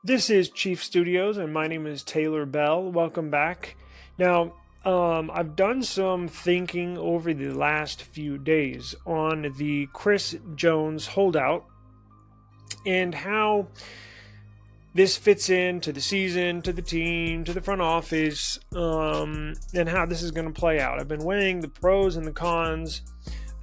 This is Chief Studios, and my name is Taylor Bell. Welcome back. Now, I've done some thinking over the last few days on the Chris Jones holdout and how this fits into the season, to the team, to the front office, and how this is going to play out. I've been weighing the pros and the cons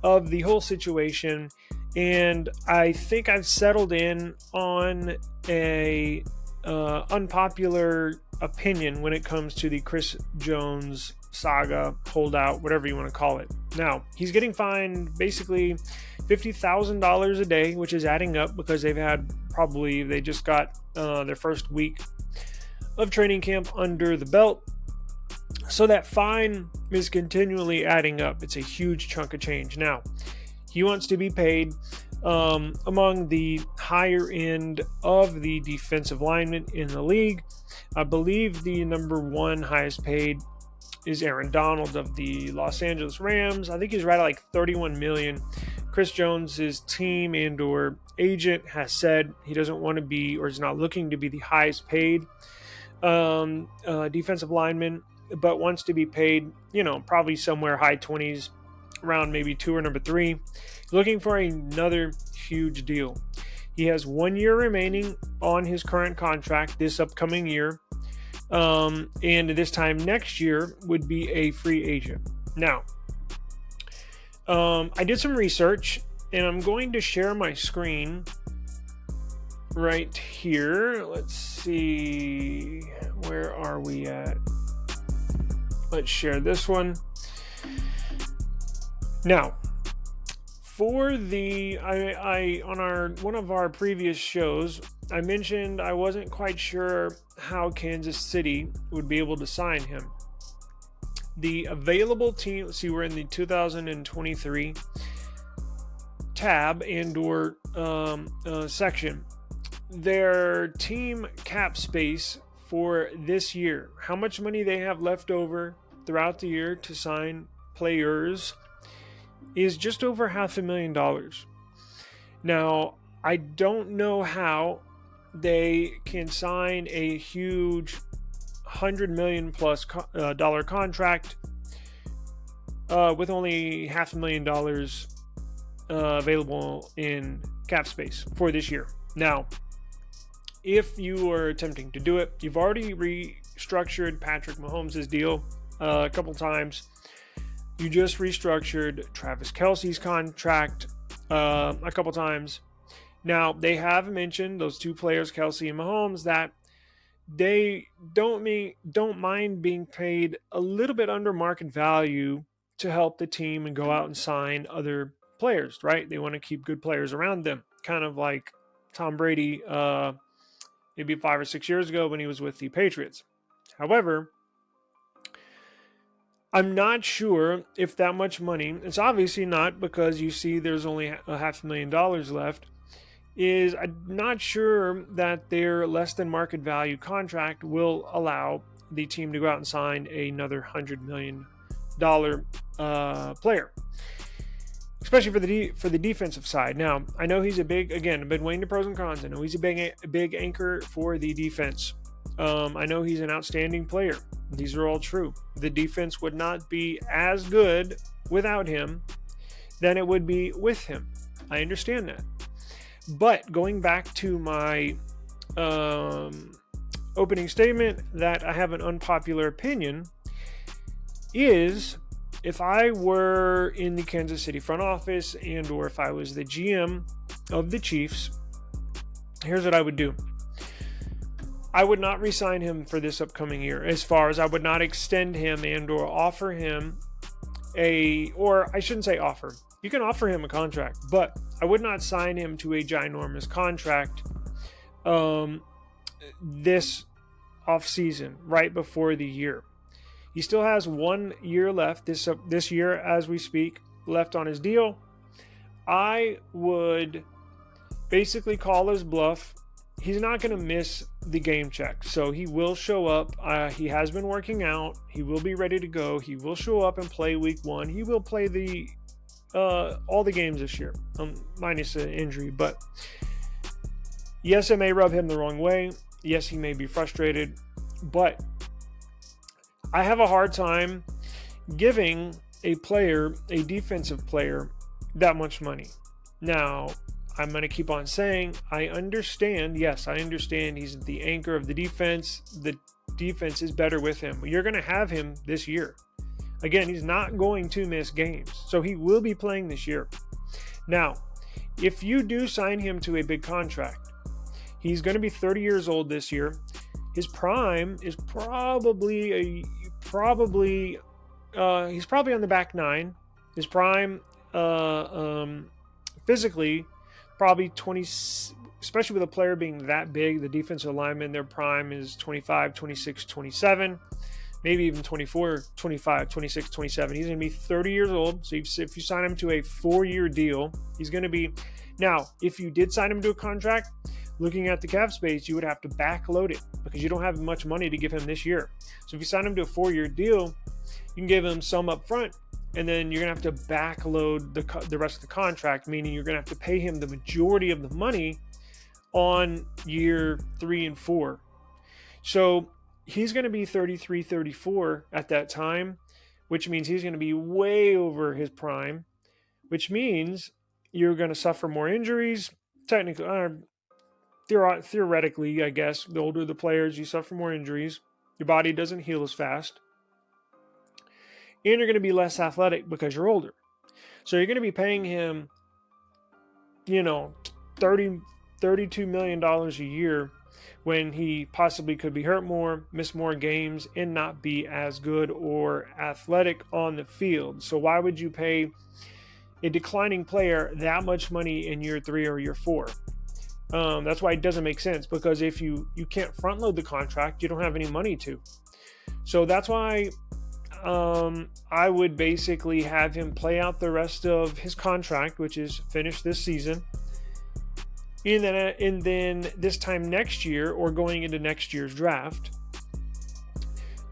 of the whole situation, and I think I've settled in on a unpopular opinion when it comes to the Chris Jones saga, holdout, whatever you want to call it. Now, he's getting fined basically $50,000 a day, which is adding up because they just got their first week of training camp under the belt. So that fine is continually adding up. It's a huge chunk of change. Now, he wants to be paid among the higher end of the defensive linemen in the league. I believe the number one highest paid is Aaron Donald of the Los Angeles Rams. I think he's right at like $31 million. Chris Jones's team and or agent has said he doesn't want to be, or is not looking to be, the highest paid defensive lineman, but wants to be paid, probably somewhere high 20s, around maybe 2 or number 3. Looking for another huge deal. He has 1 year remaining on his current contract this upcoming year, and this time next year would be a free agent. Now, I did some research, and I'm going to share my screen right here. Let's see, where are we at? Let's share this one. Now, for the on one of our previous shows, I mentioned I wasn't quite sure how Kansas City would be able to sign him. The available team, let's see, we're in the 2023 tab and or section. Their team cap space for this year, how much money they have left over throughout the year to sign players, is just over $500,000. Now, I don't know how they can sign a huge $100 million plus dollar contract with only $500,000 available in cap space for this year. Now, if you are attempting to do it, you've already restructured Patrick Mahomes' deal a couple times. You just restructured Travis Kelce's contract a couple times. Now, they have mentioned, those two players, Kelce and Mahomes, that they don't mind being paid a little bit under market value to help the team and go out and sign other players, right? They want to keep good players around them, kind of like Tom Brady maybe 5 or 6 years ago when he was with the Patriots. However, I'm not sure if that much money, it's obviously not, because you see there's only $500,000 left, I'm not sure that their less than market value contract will allow the team to go out and sign another $100 million player, especially for the defensive side. Now, I know he's I've been weighing the pros and cons. I know he's a big anchor for the defense. I know he's an outstanding player. These are all true. The defense would not be as good without him than it would be with him. I understand that. But going back to my opening statement that I have an unpopular opinion is, if I were in the Kansas City front office and or if I was the GM of the Chiefs, here's what I would do. I would not re-sign him for this upcoming year. As far as I would not extend him and or offer him or I shouldn't say offer. You can offer him a contract, but I would not sign him to a ginormous contract this offseason, right before the year. He still has 1 year left this year as we speak, left on his deal. I would basically call his bluff. He's not going to miss the game check, so he will show up. He has been working out. He will be ready to go. He will show up and play week 1. He will play all the games this year, minus an injury. But yes, it may rub him the wrong way. Yes, he may be frustrated, but I have a hard time giving a defensive player, that much money. Now, I'm going to keep on saying, I understand. Yes, I understand he's the anchor of the defense. The defense is better with him. You're going to have him this year. Again, he's not going to miss games, so he will be playing this year. Now, if you do sign him to a big contract, he's going to be 30 years old this year. His prime is he's probably on the back nine. His prime, physically, probably 20, especially with a player being that big, the defensive lineman, their prime is 25, 26, 27, maybe even 24, 25, 26, 27. He's going to be 30 years old. So if you sign him to a 4-year deal, he's going to be. Now, if you did sign him to a contract, looking at the cap space, you would have to backload it because you don't have much money to give him this year. So if you sign him to a 4-year deal, you can give him some up front, and then you're going to have to backload the rest of the contract, meaning you're going to have to pay him the majority of the money on year 3 and 4. So he's going to be 33, 34 at that time, which means he's going to be way over his prime, which means you're going to suffer more injuries. Technically, theoretically, I guess, the older the players, you suffer more injuries. Your body doesn't heal as fast. And you're going to be less athletic because you're older. So you're going to be paying him, $32 million a year when he possibly could be hurt more, miss more games, and not be as good or athletic on the field. So why would you pay a declining player that much money in year 3 or year 4? That's why it doesn't make sense, because if you can't front load the contract, you don't have any money to. So that's why I would basically have him play out the rest of his contract, which is finished this season. And then this time next year, or going into next year's draft,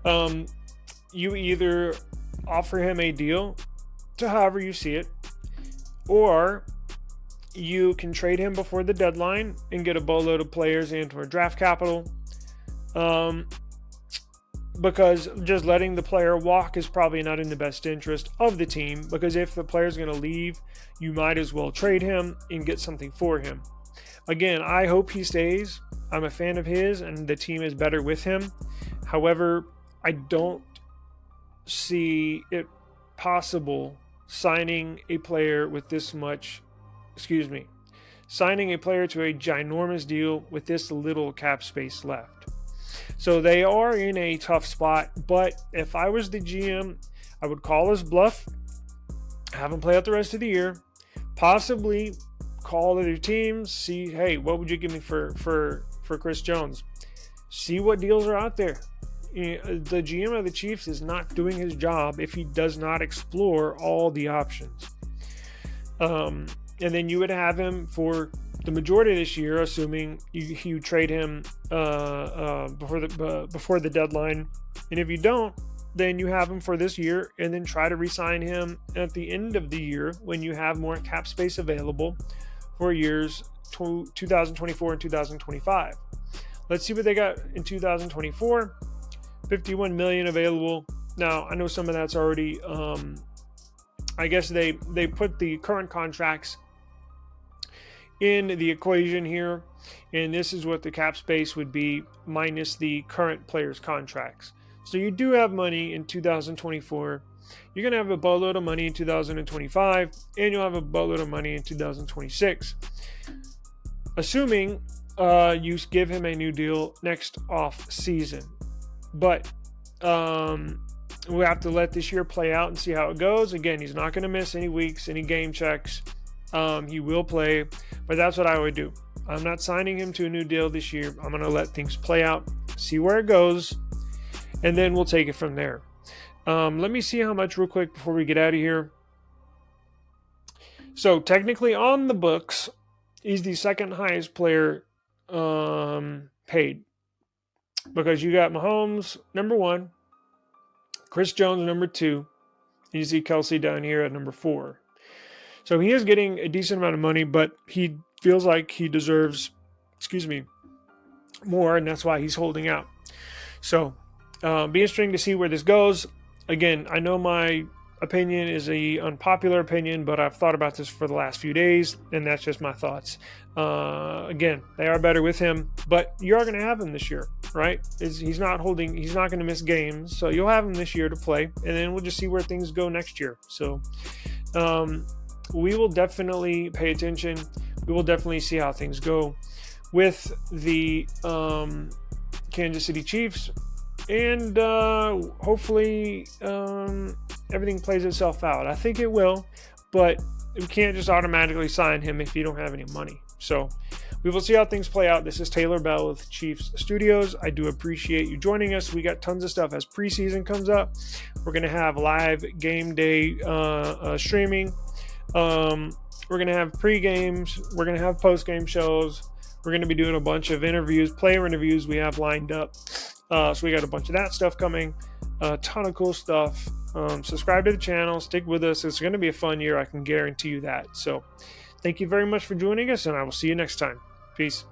you either offer him a deal to however you see it, or you can trade him before the deadline and get a boatload of players into our draft capital. Because just letting the player walk is probably not in the best interest of the team, because if the player's going to leave, you might as well trade him and get something for him. Again, I hope he stays. I'm a fan of his, and the team is better with him. However, I don't see it possible signing a player with this much, signing a player to a ginormous deal with this little cap space left. So they are in a tough spot, but if I was the GM, I would call his bluff, have him play out the rest of the year, possibly call other teams, see, hey, what would you give me for Chris Jones? See what deals are out there. The GM of the Chiefs is not doing his job if he does not explore all the options. And then you would have him for the majority of this year, assuming you trade him before the deadline. And if you don't, then you have him for this year, and then try to re-sign him at the end of the year when you have more cap space available for years 2024 and 2025. Let's see what they got in 2024. 51 million available. Now, I know some of that's already, I guess they put the current contracts in the equation here, and this is what the cap space would be minus the current players' contracts. So you do have money in 2024. You're going to have a boatload of money in 2025, and you'll have a boatload of money in 2026, assuming you give him a new deal next off season. But we'll have to let this year play out and see how it goes. Again, he's not going to miss any weeks, any game checks. He will play, but that's what I would do. I'm not signing him to a new deal this year. I'm going to let things play out, see where it goes, and then we'll take it from there. Let me see how much real quick before we get out of here. So technically on the books, he's the second highest player paid, because you got Mahomes number 1, Chris Jones number 2, and you see Kelsey down here at number 4. So he is getting a decent amount of money, but he feels like he deserves, more, and that's why he's holding out. So, be interesting to see where this goes. Again, I know my opinion is a unpopular opinion, but I've thought about this for the last few days, and that's just my thoughts. Again, they are better with him, but you are going to have him this year, right? He's not going to miss games, so you'll have him this year to play, and then we'll just see where things go next year. So, we will definitely pay attention. We will definitely see how things go with the Kansas City Chiefs, and hopefully everything plays itself out. I think it will, but you can't just automatically sign him if you don't have any money. So we will see how things play out. This is Taylor Bell with Chiefs Studios. I do appreciate you joining us. We got tons of stuff as preseason comes up. We're going to have live game day streaming. We're going to have pre-games. We're going to have post-game shows. We're going to be doing a bunch of interviews, player interviews we have lined up. So we got a bunch of that stuff coming. A ton of cool stuff. Subscribe to the channel. Stick with us. It's going to be a fun year. I can guarantee you that. So thank you very much for joining us, and I will see you next time. Peace.